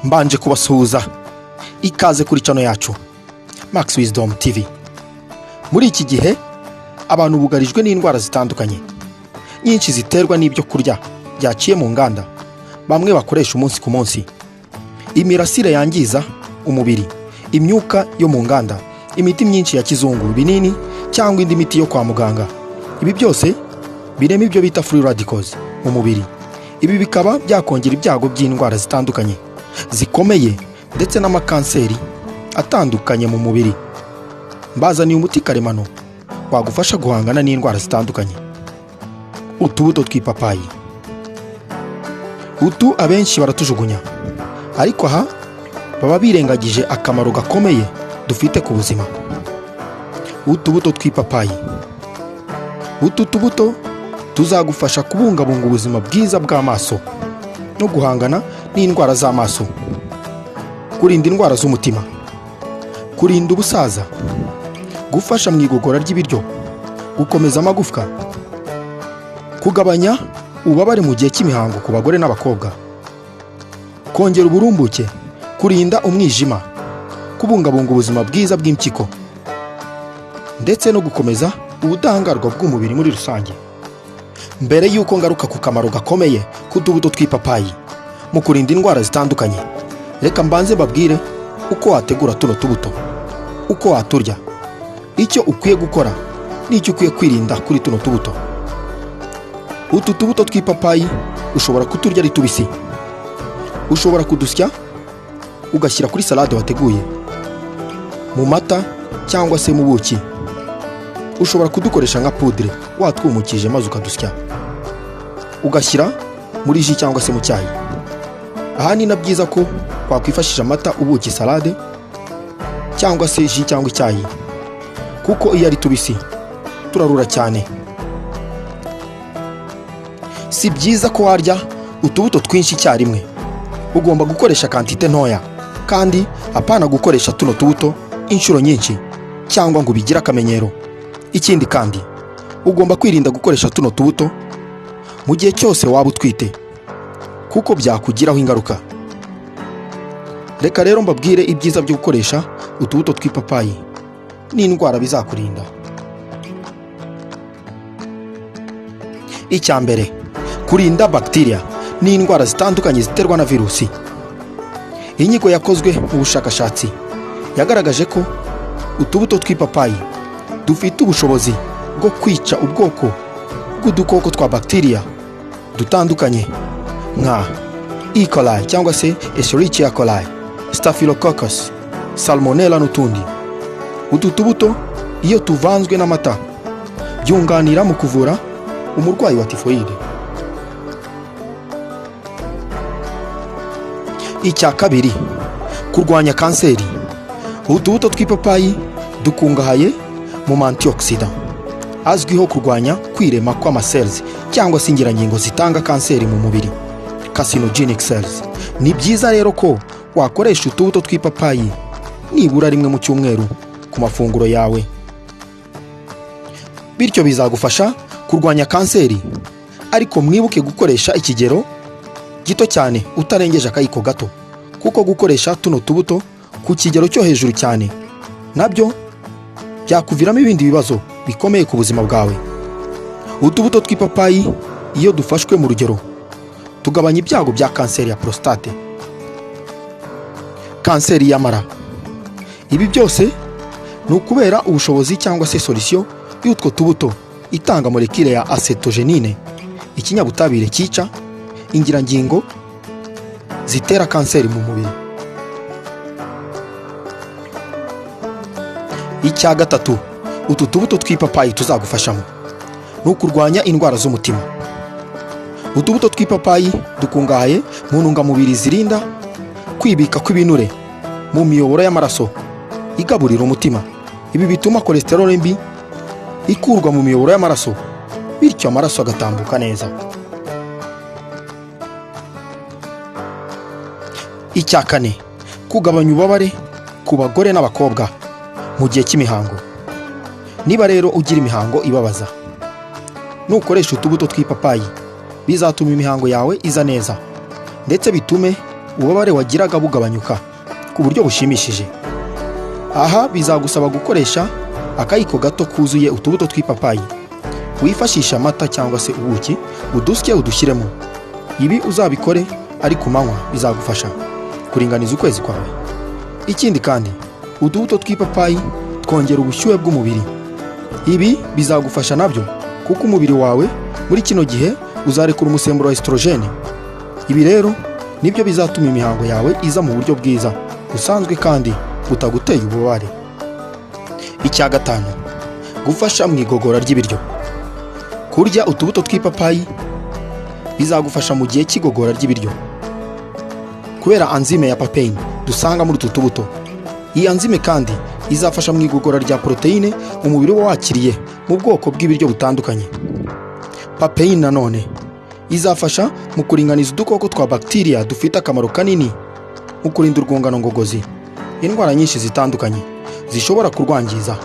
mbanje kubasuhuza ikaze kuri channel yacu Max Wisdom TV. Muri iki gihe abantu bugarijwe n'indwara zitandukanye nyinshi ziterwa n'ibyo kurya byaciye mu nganda bamwe bakoresha umunsi ku munsi, imirasire yangiza umubiri, imyuka yo mu nganda, imiti myinshi ya kizungu, binini cyangwa indi miti yo kwa muganga. Ibi byose birema ibyo bita free radicals mu mubiri. Ibi bikaba byakongera ibyago by'indwara zitandukanye zikomeye ndetse n'amakanseri atandukanye mu mubiri. Mbazaniye umuti karemano wagufasha guhangana n'indwara zitandukanye. Utubuto tw'ipapayi. Utu abenshi baratujugunya, ariko aha baba birengagije akamaro gakomeye dufite ku buzima. Utubuto tw'ipapayi. Utu tubuto tuzagufasha kubungabunga ubuzima bwiza bw'amaso no guhangana n'indwara z'amaso, kurinda indwara z'umutima, kurinda ubusaza, gufasha mu igogora ry'ibiryo, gukomeza amagufwa, kugabanya ububabare mu gihe cy'imihango ku bagore n'abakobwa, kongera uburumbuke, kurinda umwijima, kubungabunga ubuzima bwiza bw'impyiko, ndetse no gukomeza ubudahangarwa bw'umubiri muri rusange. Mbere y'uko ngaruka ku kamaro gakomeye k'utubuto tw'ipapayi mu kurinda indwara zitandukanye, reka mbanze babwire uko wategura tuno tubuto, uko waturya, icyo ukwiye gukora n'icyo ukwiye kwirinda kuri tuno tubuto. Utu tubuto tw'ipapayi ushobora kuturya ari tubisi, ushobora kudusya ugashyira kuri salade wateguye, mu mata cyangwa se mu buki. Ushobora kudukoresha nka poudre watwumukije maze ukadusya ugashyira muri ji cyangwa se mu cyayi. Aha ni na byiza ko wakwifashisha amata, ubuki, salade cyangwa se ji cyangwa icyayi, kuko iyo ari tubisi turarura cyane. Si byiza ko warya utubuto twinshi icyarimwe, ugomba gukoresha kantite ntoya, kandi apana gukoresha tuno tubuto inshuro nyinshi cyangwa ngo bigire akamenyero. Ikindi kandi ugomba kwirinda gukoresha tuno tubuto mu gihe cyose waba utwite, kuko byakugiraho ingaruka. Reka rero mbabwire ibyiza byo gukoresha utubuto tw'ipapayi n'indwara bizakurinda. Icya mbere, kurinda bacteria n'indwara zitandukanye ziterwa na virusi. Inyigo yakozwe mu bushakashatsi yagaragaje ko utubuto tw'ipapayi dufite ubushobozi bwo kwica ubwoko bw'udukoko twa bacteria dutandukanye nka E. coli cyangwa se Escherichia coli, Staphylococcus, Salmonella n'utundi. Utu tubuto iyo tuvanzwe n'amata byunganira mu kuvura umurwayi wa tifoide. Icya kabiri, kurwanya kanseri. Utubuto tw'ipapayi dukungahaye mu antioxidant azwiho kurwanya kwirema kw'amacells cyangwa se ingirangingo zitanga kanseri mu mubiri, carcinogenic cells. Ni byiza rero ko wakoresha utubuto tw'ipapayi nibura rimwe mu cyumweru ku mafunguro yawe, bityo bizagufasha kurwanya kanseri. Ariko mwibuke gukoresha ikigero gito cyane, utarengeje akayiko gato, kuko gukoresha tuno tubuto ku kigero cyo hejuru cyane nabyo byakuviramo ibindi bibazo bikomeye ku buzima bwawe. Utubuto tw'ipapayi iyo dufashwe mu rugero tugabanya ibyago bya kanseri ya prostate, kanseri y'amara. Ibi byose ni ukubera ubushobozi cyangwa se solution y'utwo tubuto itanga molekile ya acetogenine, ikinyabutabire cyica ingirangingo zitera kanseri mu mubiri. Icya gatatu, utu tubuto tw'ipapayi tuzagufashamo ni ukurwanya indwara z'umutima. Utubuto tw'ipapayi dukungahaye mu ntungamubiri zirinda kwibika kw'ibinure mu miyoboro y'amaraso igaburira umutima. Ibi bituma cholesterol mbi ikurwa mu miyoboro y'amaraso, bityo amaraso agatambuka neza. Icya kane, kugabanya ububabare ku bagore n'abakobwa mu gihe cy'imihango. Niba rero ugira imihango ibabaza, nukoresha utubuto tw'ipapayi bizatuma imihango yawe iza neza, ndetse bitume ububabare wagiraga bugabanyuka ku buryo bushimishije. Aha bizagusaba gukoresha akayiko gato kuzuye utubuto tw'ipapayi, wifashisha amata cyangwa se ubuki, udusye udushyiremo. Ibi uzabikore ari ku manywa, bizagufasha kuringaniza ukwezi kwawe. Ikindi kandi, utubuto tw'ipapayi twongera ubushyuhe bw'umubiri. Ibi bizagufasha nabyo kuko umubiri wawe muri kino gihe uzarekura umusemburo wa estrogene. Ibi rero nibyo bizatuma imihango yawe iza mu buryo bwiza busanzwe kandi butaguteye ububabare. Icya gatanu, gufasha mu igogora ry'ibiryo. Kurya utubuto tw'ipapayi bizagufasha mu gihe cy'igogora ry'ibiryo kubera enzyme ya papain dusanga muri utu tubuto. Iyi enzyme kandi izafasha mu igogora rya proteine umubiri uba wakiriye mu bwoko bw'ibiryo butandukanye. Papain nanone izafasha mu kuringaniza udukoko twa bacteria dufite akamaro kanini mu kurinda urwungano ngogozi indwara nyinshi zitandukanye zishobora kurwangiza,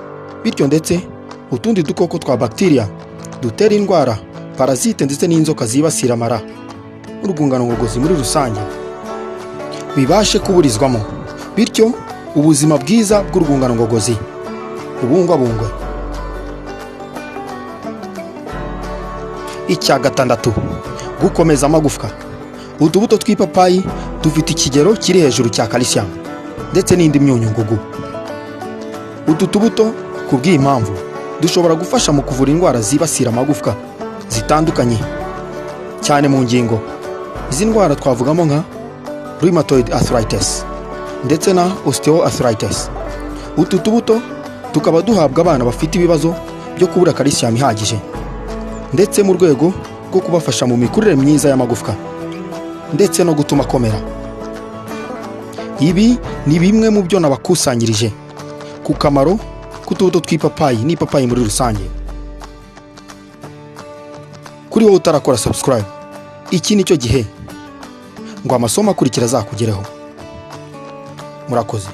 bityo ndetse utundi dukoko twa bacteria dutera indwara, parasite ndetse n'inzoka zibasira amara n'urwungano ngogozi muri rusange bibashe kuburizwamo, bityo ubuzima bwiza bw'urwungano ngogozi bubungwabungwe. Icya gatandatu, gukomeza amagufwa. Utubuto tw'ipapayi dufite ikigero kiri hejuru cya calcium ndetse n'indi myunyu ngugu. Utu tubuto ku bw'iyi mpamvu dushobora gufasha mu kuvura indwara zibasira amagufwa zitandukanye cyane mu ngingo. Izi ndwara twavugamo nka rheumatoid arthritis ndetse na osteoarthritis. Utu tubuto tukaba duhabwa abana bafite ibibazo byo kubura calcium ihagije ndetse mu rwego rwo kubafasha mu mikurire myiza y'amagufwa ndetse no gutuma akomera. Ibi ni bimwe mu byo nabakusanyirije ku kamaro k'utubuto tw'ipapayi n'ipapayi muri rusange. Kuri wowe utarakora subscribe, iki ni cyo gihe ngo amasomo akurikira azakugereho. Murakoze.